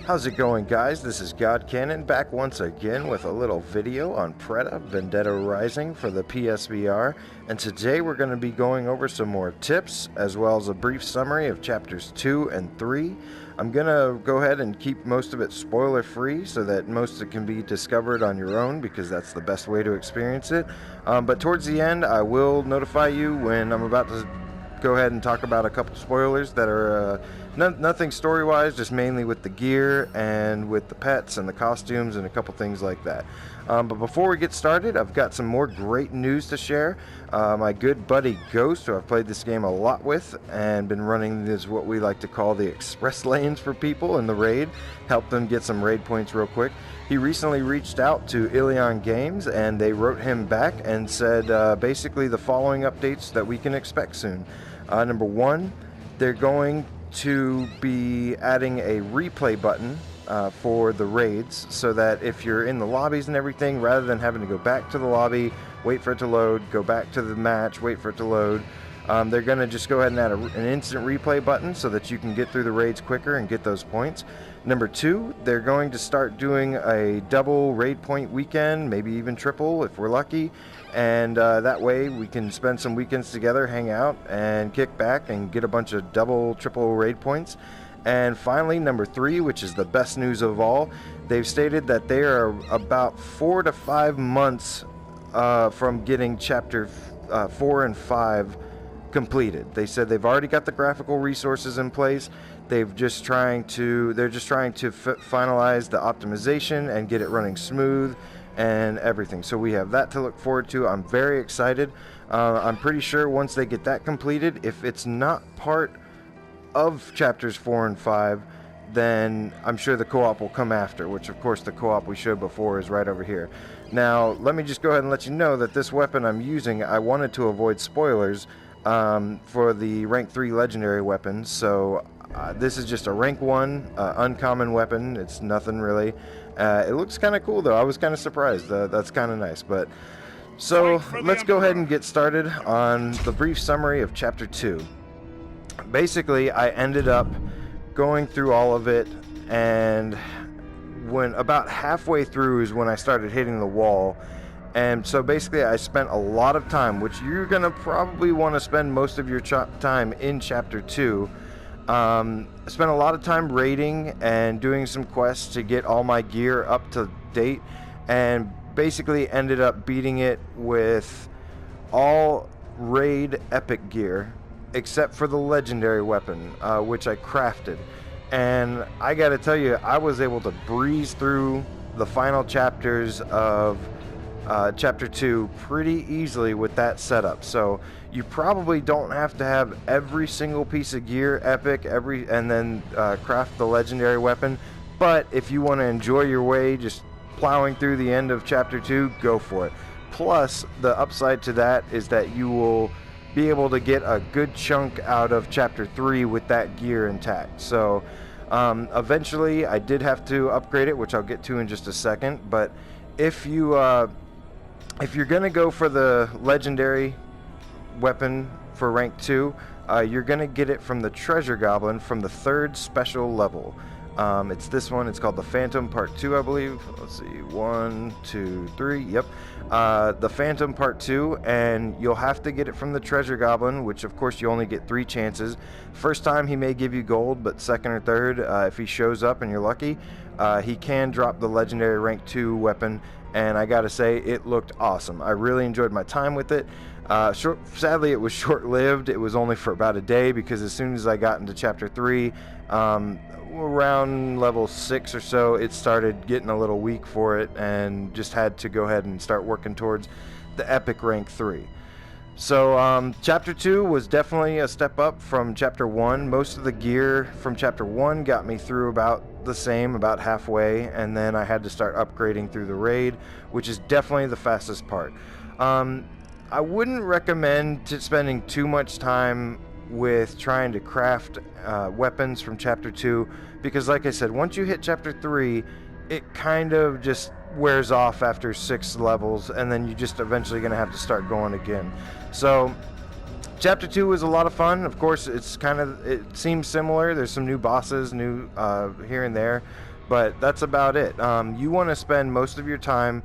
How's it going, guys? This is God Cannon back once again with a little video on Preta, Vendetta Rising for the PSVR, and today we're going to be going over some more tips as well as a brief summary of chapters 2 and 3. I'm going to go ahead and keep most of it spoiler free so that most of it can be discovered on your own because that's the best way to experience it. But towards the end I will notify you when I'm about to go ahead and talk about a couple spoilers that are nothing story-wise, just mainly with the gear and with the pets and the costumes and a couple things like that. But before we get started, I've got some more great news to share. My good buddy Ghost, who I've played this game a lot with and been running this what we like to call the express lanes for people in the raid, help them get some raid points real quick. He recently reached out to Illion Games and they wrote him back and said basically the following updates that we can expect soon. Number one, they're going to be adding a replay button for the raids so that if you're in the lobbies and everything, rather than having to go back to the lobby, wait for it to load, go back to the match, wait for it to load, they're going to just go ahead and add an instant replay button so that you can get through the raids quicker and get those points. Number two, they're going to start doing a double raid point weekend, maybe even triple if we're lucky, and that way we can spend some weekends together, hang out, and kick back and get a bunch of double, triple raid points. And finally, number three, which is the best news of all, they've stated that they are about 4 to 5 months from getting chapter 4 and 5 completed. They said they've already got the graphical resources in place. They're just trying to finalize the optimization and get it running smooth and everything. So we have that to look forward to. I'm very excited. I'm pretty sure once they get that completed, if it's not part of chapters 4 and 5, then I'm sure the co-op will come after, which of course the co-op we showed before is right over here. Now let me just go ahead and let you know that this weapon I'm using, I wanted to avoid spoilers for the rank 3 legendary weapons, so this is just a rank 1 uncommon weapon. It's nothing really. It looks kind of cool though. I was kind of surprised. That's kind of nice. But so let's go ahead and get started on the brief summary of chapter 2. Basically, I ended up going through all of it, and when about halfway through is when I started hitting the wall. And so basically I spent a lot of time, which you're gonna probably want to spend most of your time in chapter 2. I spent a lot of time raiding and doing some quests to get all my gear up to date, and basically ended up beating it with all raid epic gear except for the legendary weapon, which I crafted. And I gotta tell you, I was able to breeze through the final chapters of chapter 2 pretty easily with that setup. So you probably don't have to have every single piece of gear epic and then craft the legendary weapon, but if you want to enjoy your way just plowing through the end of chapter 2, go for it. Plus the upside to that is that you will be able to get a good chunk out of chapter 3 with that gear intact. So eventually I did have to upgrade it, which I'll get to in just a second, but if you're gonna go for the legendary weapon for rank 2, you're gonna get it from the treasure goblin from the 3rd special level. It's this one. It's called the Phantom Part 2, I believe. Let's see, 1, 2, 3. Yep, the Phantom Part 2, and you'll have to get it from the treasure goblin, which of course you only get 3 chances. First time he may give you gold, but second or third, if he shows up and you're lucky, he can drop the legendary rank 2 weapon. And I gotta say, it looked awesome. I really enjoyed my time with it. Sadly, it was short-lived. It was only for about a day, because as soon as I got into chapter 3, around level 6 or so, it started getting a little weak for it, and just had to go ahead and start working towards the epic rank 3. So chapter 2 was definitely a step up from chapter 1. Most of the gear from chapter 1 got me through about the same, about halfway, and then I had to start upgrading through the raid, which is definitely the fastest part. I wouldn't recommend spending too much time with trying to craft weapons from chapter 2, because like I said, once you hit chapter 3, it kind of just wears off after 6 levels, and then you're just eventually going to have to start going again. So Chapter 2 is a lot of fun. Of course, it seems similar. There's some new bosses, new here and there, but that's about it. You want to spend most of your time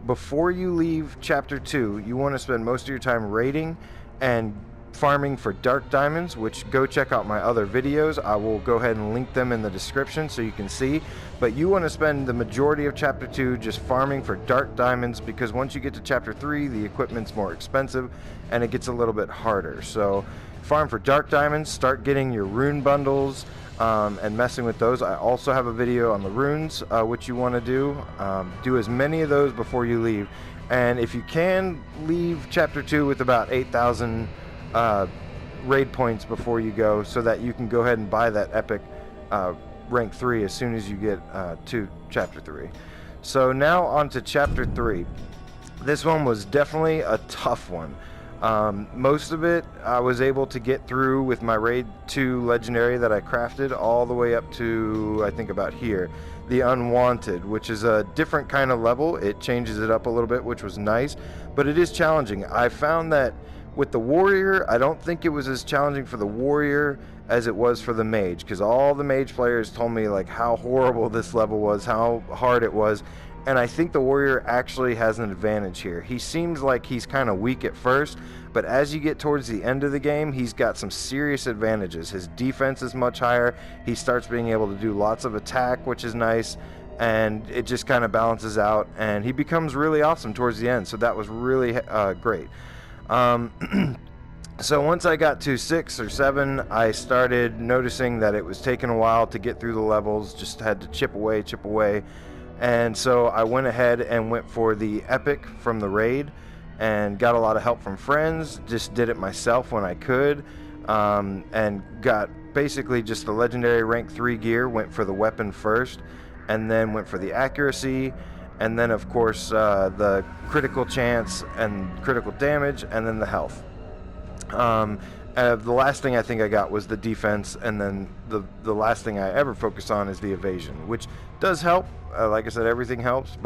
before you leave chapter 2. You want to spend most of your time raiding and farming for dark diamonds, which go check out my other videos. I will go ahead and link them in the description so you can see. But you want to spend the majority of chapter 2 just farming for dark diamonds, because once you get to chapter 3, the equipment's more expensive and it gets a little bit harder. So farm for dark diamonds, start getting your rune bundles, and messing with those. I also have a video on the runes, which you want to do. Do as many of those before you leave. And if you can, leave chapter 2 with about 8,000 raid points before you go, so that you can go ahead and buy that epic rank 3 as soon as you get to chapter 3. So now on to chapter 3. This one was definitely a tough one. Most of it I was able to get through with my raid 2 legendary that I crafted all the way up to, I think, about here, the unwanted, which is a different kind of level. It changes it up a little bit, which was nice, but it is challenging. I found that with the warrior, I don't think it was as challenging for the warrior as it was for the mage, because all the mage players told me like how horrible this level was, how hard it was. And I think the warrior actually has an advantage here. He seems like he's kind of weak at first, but as you get towards the end of the game, he's got some serious advantages. His defense is much higher. He starts being able to do lots of attack, which is nice, and it just kind of balances out, and he becomes really awesome towards the end. So that was really great. So once I got to 6 or 7, I started noticing that it was taking a while to get through the levels. Just had to chip away. And so I went ahead and went for the epic from the raid and got a lot of help from friends. Just did it myself when I could, and got basically just the legendary rank 3 gear. Went for the weapon first, and then went for the accuracy, and then of course the critical chance and critical damage, and then the health. The last thing I think I got was the defense, and then the last thing I ever focus on is the evasion, which does help. Like I said, everything helps,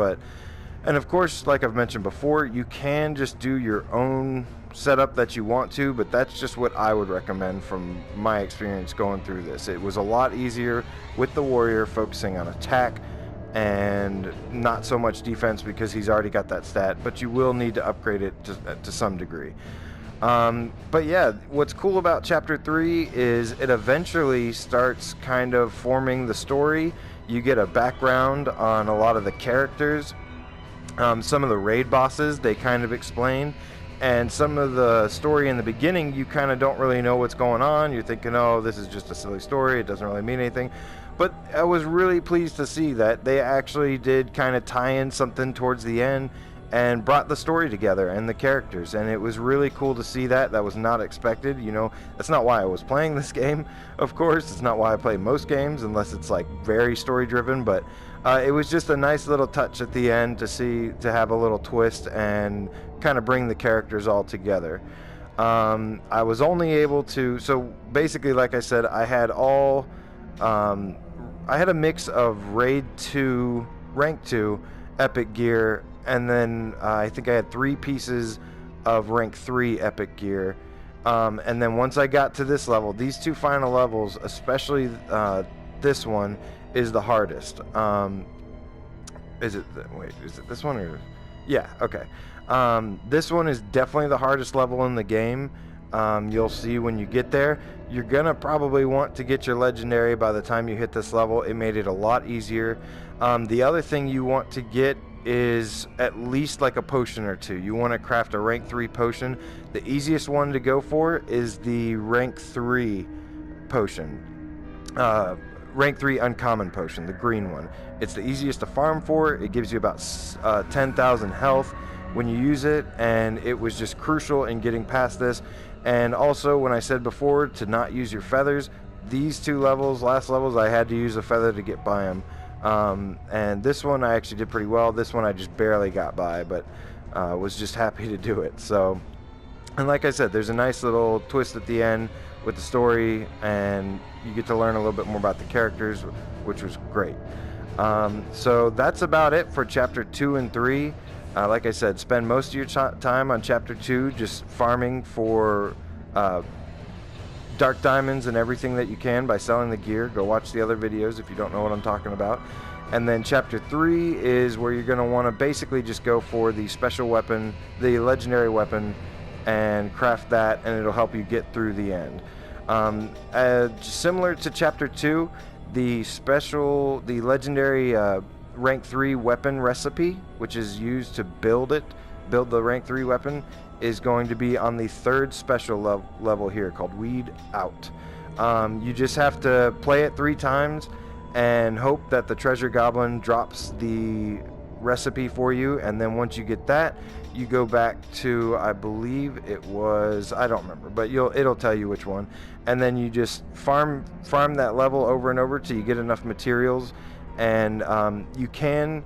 and of course, like I've mentioned before, you can just do your own setup that you want to, but that's just what I would recommend from my experience going through this. It was a lot easier with the warrior, focusing on attack and not so much defense, because he's already got that stat, but you will need to upgrade it to some degree. But yeah, what's cool about chapter 3 is it eventually starts kind of forming the story. You get a background on a lot of the characters. Some of the raid bosses, they kind of explain. And some of the story in the beginning, you kind of don't really know what's going on. You're thinking, oh, this is just a silly story. It doesn't really mean anything. But I was really pleased to see that they actually did kind of tie in something towards the end and brought the story together and the characters, and it was really cool to see that. That was not expected. You know, that's not why I was playing this game, of course. It's not why I play most games, unless it's like very story driven, but it was just a nice little touch at the end to have a little twist and kind of bring the characters all together. I was only able to, so basically, like I said, I had a mix of raid 2, rank 2 epic gear, and then I think I had 3 pieces of rank 3 epic gear. And then once I got to this level, these 2 final levels, especially this one, is the hardest. Is it this one or? Yeah, okay. This one is definitely the hardest level in the game. You'll see when you get there. You're gonna probably want to get your legendary by the time you hit this level. It made it a lot easier. The other thing you want to get is at least like a potion or 2. You want to craft a rank 3 potion. The easiest one to go for is the rank 3 potion, rank 3 uncommon potion, the green one. It's the easiest to farm for. It gives you about 10,000 health when you use it, and it was just crucial in getting past this. And also, when I said before to not use your feathers, these 2 levels, last levels, I had to use a feather to get by them. And this one I actually did pretty well. This one I just barely got by, but was just happy to do it. So, and like I said, there's a nice little twist at the end with the story, and you get to learn a little bit more about the characters, which was great. So that's about it for chapter 2 and 3. Like I said, spend most of your time on chapter 2 just farming for dark diamonds and everything that you can by selling the gear. Go watch the other videos if you don't know what I'm talking about. And then chapter 3 is where you're going to want to basically just go for the special weapon, the legendary weapon, and craft that, and it'll help you get through the end. Similar to chapter 2, the legendary rank 3 weapon recipe, which is used to build the rank 3 weapon, is going to be on the 3rd special level here, called Weed Out. You just have to play it 3 times and hope that the treasure goblin drops the recipe for you, and then once you get that, you go back to, I believe it was, I don't remember, but it'll tell you which one, and then you just farm that level over and over till you get enough materials. And you can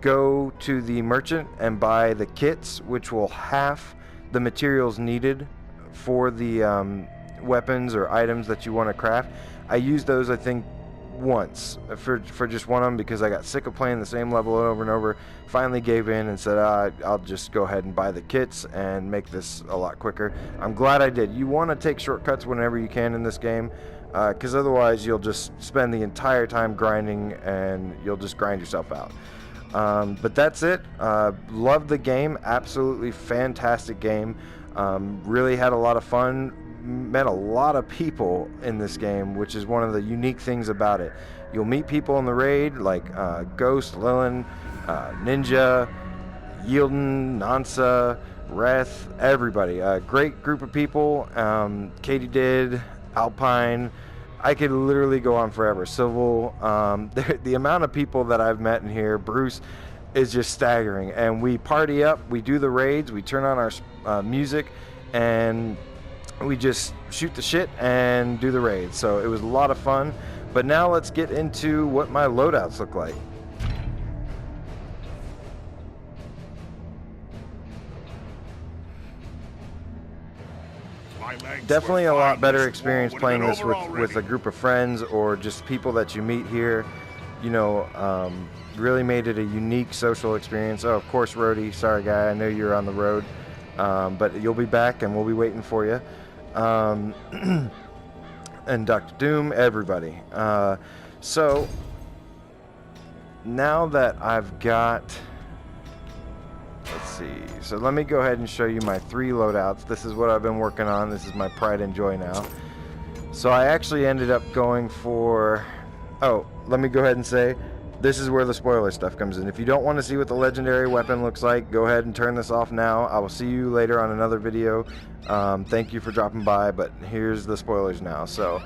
go to the merchant and buy the kits, which will half the materials needed for the weapons or items that you want to craft. I used those, I think, once for just one of them because I got sick of playing the same level over and over. Finally gave in and said, I'll just go ahead and buy the kits and make this a lot quicker. I'm glad I did. You want to take shortcuts whenever you can in this game, because otherwise you'll just spend the entire time grinding and you'll just grind yourself out. But that's it. Loved the game. Absolutely fantastic game. Really had a lot of fun. Met a lot of people in this game, which is one of the unique things about it. You'll meet people in the raid like Ghost, Lilin, Ninja, Yielden, Nansa, Reth, everybody. Great group of people. Katie did, Alpine. I could literally go on forever. Civil. The amount of people that I've met in here, Bruce, is just staggering. And we party up, we do the raids, we turn on our music, and we just shoot the shit and do the raids. So it was a lot of fun. But now let's get into what my loadouts look like. Definitely a lot better experience playing this with a group of friends or just people that you meet here. You know, really made it a unique social experience. Oh, of course, Rhodey. Sorry, guy. I know you're on the road. But you'll be back and we'll be waiting for you. And Dr. Doom, everybody. So now that I've got, let's see, so let me go ahead and show you my 3 loadouts. This is what I've been working on. This is my pride and joy now. So I actually ended up going for, oh, let me go ahead and say, this is where the spoiler stuff comes in. If you don't want to see what the legendary weapon looks like, go ahead and turn this off now. I will see you later on another video. Thank you for dropping by, but here's the spoilers now. So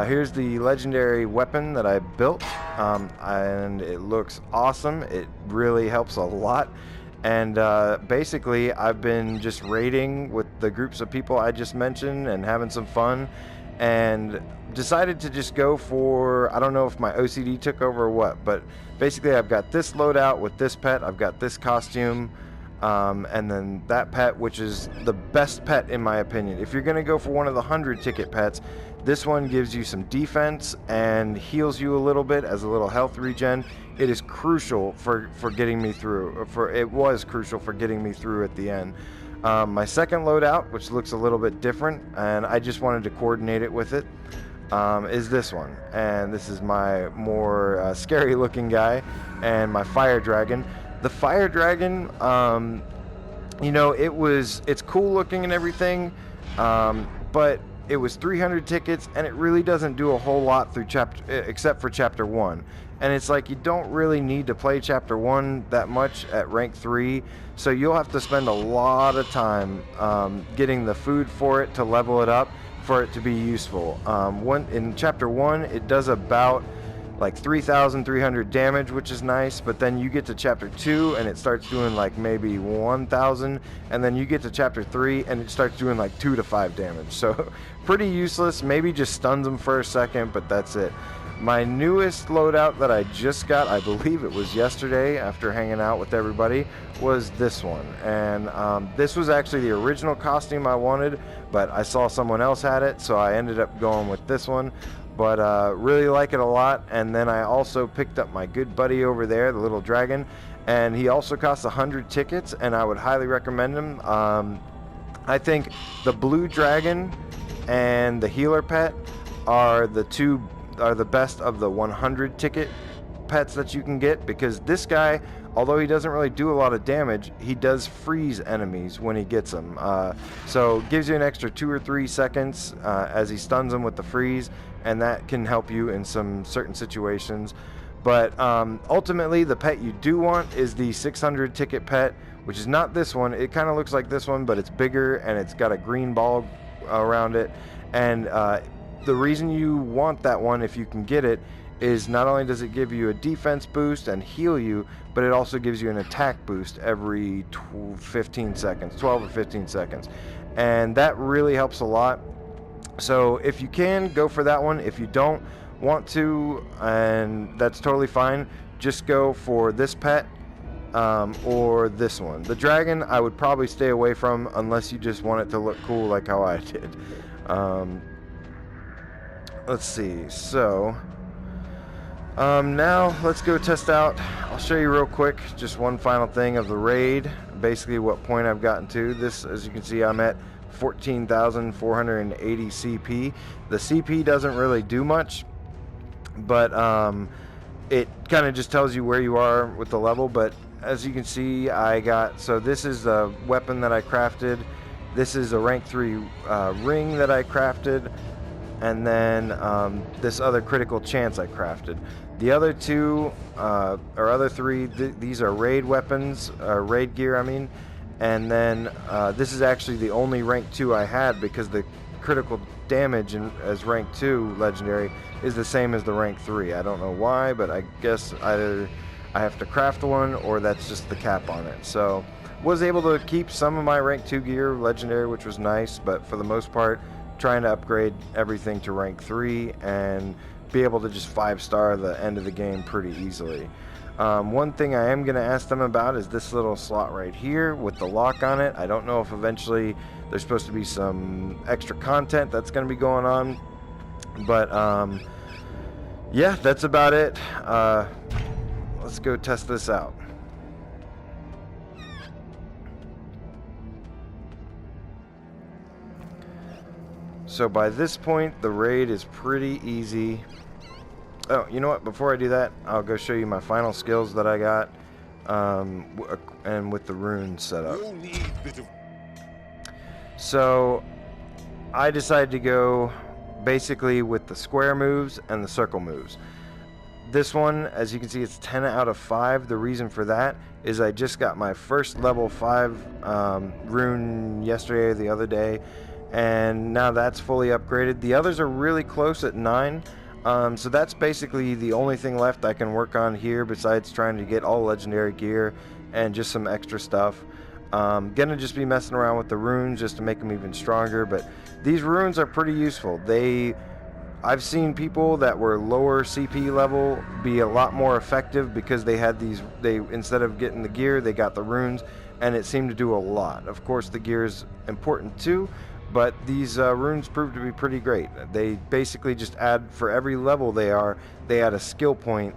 here's the legendary weapon that I built, and it looks awesome. It really helps a lot. And basically, I've been just raiding with the groups of people I just mentioned and having some fun, and decided to just go for, I don't know if my OCD took over or what, but basically I've got this loadout with this pet, I've got this costume, and then that pet, which is the best pet in my opinion. If you're going to go for one of the 100 ticket pets, this one gives you some defense and heals you a little bit as a little health regen. It is crucial for getting me through, it was crucial for getting me through at the end. My second loadout, which looks a little bit different, and I just wanted to coordinate it with it, is this one. And this is my more scary looking guy, and my fire dragon. The fire dragon, you know, it's cool looking and everything, but it was 300 tickets, and it really doesn't do a whole lot through except for chapter 1. And it's like you don't really need to play chapter 1 that much at rank 3, so you'll have to spend a lot of time getting the food for it to level it up for it to be useful. In chapter 1, it does about like 3,300 damage, which is nice, but then you get to chapter 2 and it starts doing like maybe 1,000, and then you get to chapter 3 and it starts doing like 2 to 5 damage. So pretty useless. Maybe just stuns them for a second, but that's it. My newest loadout that I just got, I believe it was yesterday after hanging out with everybody, was this one. And this was actually the original costume I wanted, but I saw someone else had it, so I ended up going with this one. But really like it a lot. And then I also picked up my good buddy over there, the little dragon, and he also costs 100 tickets, and I would highly recommend him. I think the blue dragon and the healer pet are the best of the 100 ticket pets that you can get, because this guy, although he doesn't really do a lot of damage, he does freeze enemies when he gets them. So gives you an extra 2 or 3 seconds as he stuns them with the freeze, and that can help you in some certain situations. But ultimately, the pet you do want is the 600 ticket pet, which is not this one. It kind of looks like this one, but it's bigger and it's got a green ball around it. And the reason you want that one, if you can get it, is not only does it give you a defense boost and heal you, but it also gives you an attack boost every 15 seconds, 12 or 15 seconds. And that really helps a lot. So if you can, go for that one. If you don't want to, and that's totally fine, just go for this pet or this one. The dragon I would probably stay away from unless you just want it to look cool like how I did. Let's see, so now let's go test out. I'll show you real quick just one final thing of the raid, basically what point I've gotten to. This, as you can see, I'm at 14,480 CP. The CP doesn't really do much, but it kind of just tells you where you are with the level. But as you can see, I got, so this is the weapon that I crafted, this is a rank 3 ring that I crafted, and then this other critical chance I crafted. The other two, or other three, these are raid weapons, raid gear I mean, and then this is actually the only rank 2 I had, because the critical damage as rank 2 legendary is the same as the rank 3. I don't know why, but I guess either I have to craft one or that's just the cap on it. So was able to keep some of my rank 2 gear legendary, which was nice, but for the most part trying to upgrade everything to rank 3 and be able to just 5-star the end of the game pretty easily. One thing I am going to ask them about is this little slot right here with the lock on it. I don't know if eventually there's supposed to be some extra content that's going to be going on, but yeah, that's about it. Let's go test this out. So by this point, the raid is pretty easy. Oh, you know what? Before I do that, I'll go show you my final skills that I got, and with the runes set up. So I decided to go basically with the square moves and the circle moves. This one, as you can see, it's 10 out of 5. The reason for that is I just got my first level 5 rune yesterday or the other day, and now that's fully upgraded. The others are really close at 9. So that's basically the only thing left I can work on here, besides trying to get all legendary gear and just some extra stuff. Gonna just be messing around with the runes just to make them even stronger, but these runes are pretty useful. I've seen people that were lower CP level be a lot more effective because they had these, instead of getting the gear, they got the runes, and it seemed to do a lot. Of course, the gear is important too, but these runes proved to be pretty great. They basically just add, for every level they add a skill point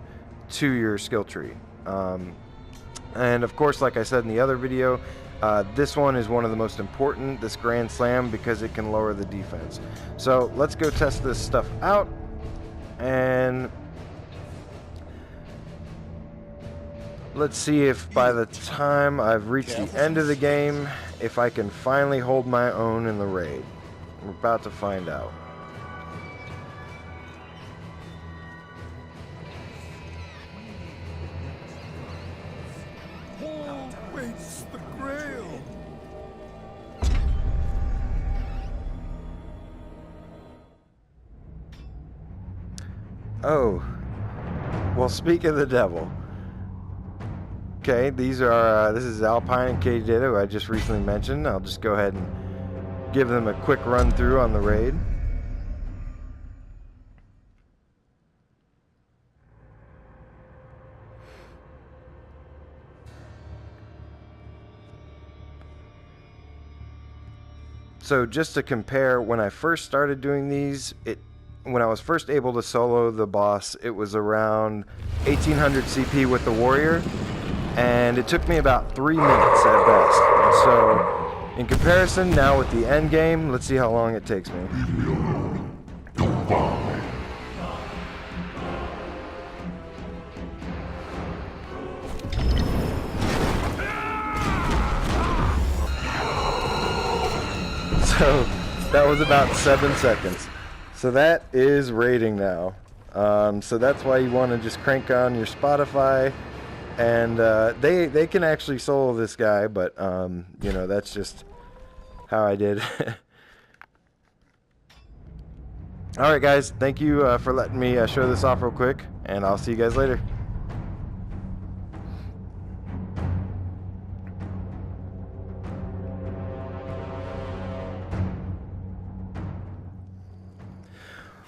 to your skill tree. And of course, like I said in the other video, this one is one of the most important, this Grand Slam, because it can lower the defense. So let's go test this stuff out, and let's see if by the time I've reached the end of the game, if I can finally hold my own in the raid. We're about to find out. Oh, well, speak of the devil. Okay, these are, this is Alpine and Katie Ditto, who I just recently mentioned. I'll just go ahead and give them a quick run through on the raid. So just to compare, when I first started doing these, when I was first able to solo the boss, it was around 1800 CP with the warrior, and it took me about 3 minutes at best. So In comparison, now with the end game, let's see how long it takes me. So that was about 7 seconds. So that is rating now. So that's why you want to just crank on your Spotify, and they can actually solo this guy, but you know, that's just how I did. All right, guys, thank you for letting me show this off real quick, and I'll see you guys later.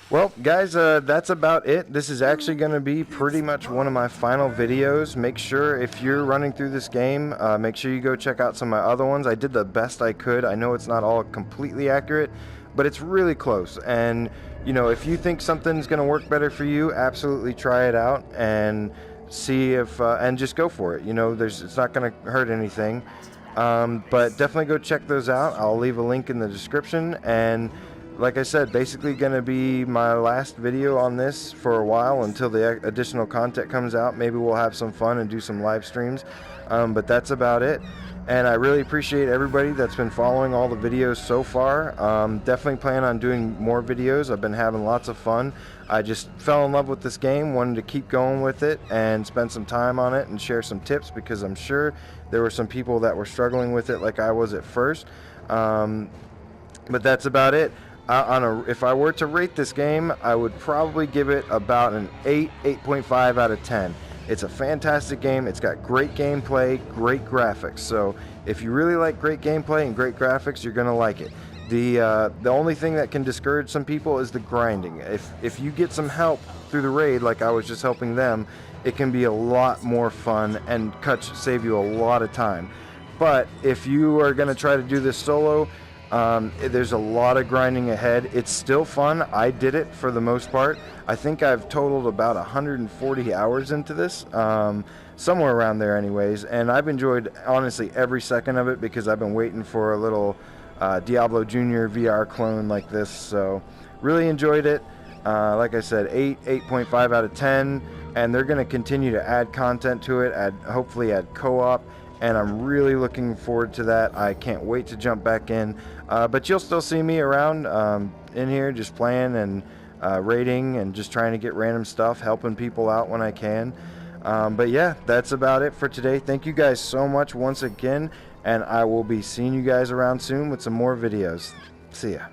Well, guys, that's about it. This is actually going to be pretty much one of my final videos. Make sure, if you're running through this game, make sure you go check out some of my other ones. I did the best I could. I know it's not all completely accurate, but it's really close. And, you know, if you think something's going to work better for you, absolutely try it out and see if, and just go for it. You know, it's not going to hurt anything. But definitely go check those out. I'll leave a link in the description, and like I said, basically going to be my last video on this for a while until the additional content comes out. Maybe we'll have some fun and do some live streams, but that's about it. And I really appreciate everybody that's been following all the videos so far. Definitely plan on doing more videos. I've been having lots of fun. I just fell in love with this game, wanted to keep going with it and spend some time on it and share some tips, because I'm sure there were some people that were struggling with it like I was at first. But that's about it. If I were to rate this game, I would probably give it about an 8.5 out of 10. It's a fantastic game. It's got great gameplay, great graphics. So if you really like great gameplay and great graphics, you're gonna like it. The only thing that can discourage some people is the grinding. If you get some help through the raid, like I was just helping them, it can be a lot more fun and save you a lot of time. But if you are gonna try to do this solo, there's a lot of grinding ahead. It's still fun. I did it for the most part. I think I've totaled about 140 hours into this, somewhere around there anyways, and I've enjoyed honestly every second of it, because I've been waiting for a little Diablo Jr. VR clone like this. So really enjoyed it. Like I said, 8.5 out of 10, and they're going to continue to add content to it, hopefully add co-op, and I'm really looking forward to that. I can't wait to jump back in. But you'll still see me around in here just playing and raiding and just trying to get random stuff, helping people out when I can. But yeah, that's about it for today. Thank you guys so much once again, and I will be seeing you guys around soon with some more videos. See ya.